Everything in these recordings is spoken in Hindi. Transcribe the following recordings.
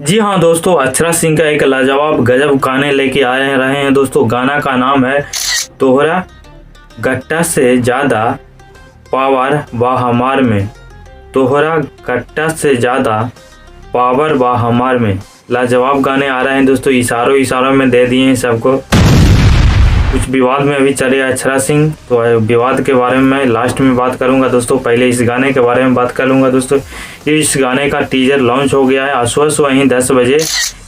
जी हाँ दोस्तों, अक्षरा सिंह का एक लाजवाब गजब गाने लेके आए रहे हैं दोस्तों। गाना का नाम है तोहरा गट्टा से ज़्यादा पावर बा हमार में। तोहरा गट्टा से ज़्यादा पावर बा हमार में। लाजवाब गाने आ रहे हैं दोस्तों, इशारों इशारों में दे दिए हैं सबको। कुछ विवाद में अभी चले अक्षरा सिंह, तो विवाद के बारे में मैं लास्ट में बात करूंगा दोस्तों। पहले इस गाने के बारे में बात कर लूँगा दोस्तों। इस गाने का टीजर लॉन्च हो गया है। आज सुबह 10 बजे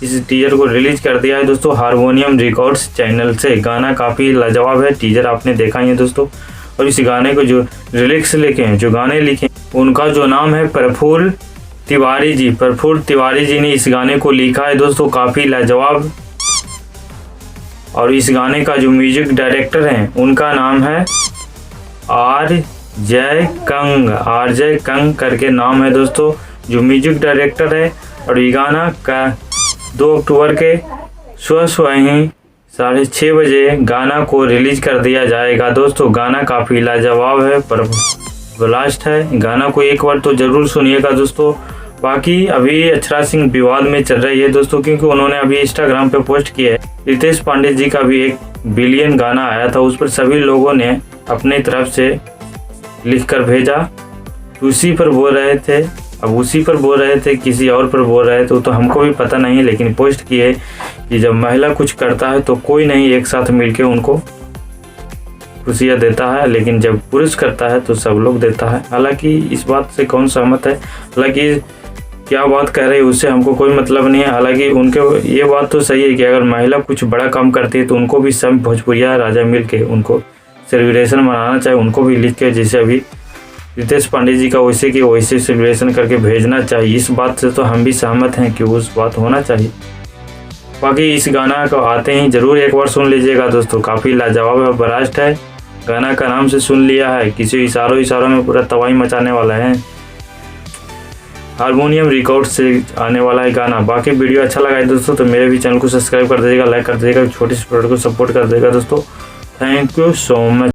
इस टीजर को रिलीज कर दिया है दोस्तों हारमोनियम रिकॉर्ड्स चैनल से। गाना काफ़ी लाजवाब है, टीजर आपने देखा ही है दोस्तों। और इस गाने को जो लिरिक्स लिखे हैं, जो गाने लिखे, उनका जो नाम है प्रफुल्ल तिवारी जी। प्रफुल्ल तिवारी जी ने इस गाने को लिखा है दोस्तों, काफ़ी लाजवाब। और इस गाने का जो म्यूजिक डायरेक्टर हैं, उनका नाम है आर.जे. कंग करके नाम है दोस्तों, जो म्यूजिक डायरेक्टर है। और ये गाना का 2 अक्टूबर के सुबह ही 6:30 बजे गाना को रिलीज कर दिया जाएगा दोस्तों। गाना काफ़ी लाजवाब है, पर ब्लास्ट है। गाना को एक बार तो ज़रूर सुनिएगा दोस्तों। बाकी अभी अक्षरा सिंह विवाद में चल रही है दोस्तों, क्योंकि उन्होंने अभी इंस्टाग्राम पे पोस्ट किया है। रितेश पांडे जी का भी 1 बिलियन गाना आया था, उस पर सभी लोगों ने अपनी तरफ से लिखकर भेजा। उसी पर बोल रहे थे, अब उसी पर बोल रहे थे, किसी और पर बोल रहे थे तो हमको भी पता नहीं, लेकिन पोस्ट किए कि जब महिला कुछ करता है तो कोई नहीं एक साथ मिलके उनको खुशियाँ देता है, लेकिन जब पुरुष करता है तो सब लोग देता है। हालांकि इस बात से कौन सहमत है, हालांकि क्या बात कह रही है उससे हमको कोई मतलब नहीं है। हालांकि उनके ये बात तो सही है कि अगर महिला कुछ बड़ा काम करती है तो उनको भी सब भोजपुरिया राजा मिल के उनको सेलिब्रेशन मनाना चाहिए, उनको भी लिख के, जैसे अभी रितेश पांडे जी का वैसे कि वैसे सेलिब्रेशन करके भेजना चाहिए। इस बात से तो हम भी सहमत हैं कि उस बात होना चाहिए। बाकी इस गाना को आते ही ज़रूर एक बार सुन लीजिएगा दोस्तों, काफ़ी लाजवाब है, ब्लास्ट है। गाना का नाम से सुन लिया है, किसी इशारों में पूरा तबाही मचाने वाला है। हारमोनियम रिकॉर्ड से आने वाला है गाना। बाकी वीडियो अच्छा लगा है दोस्तों तो मेरे भी चैनल को सब्सक्राइब कर दीजिएगा, लाइक कर दीजिएगा, छोटी सी प्रोडक्ट को सपोर्ट कर देगा दोस्तों। Thank you so much.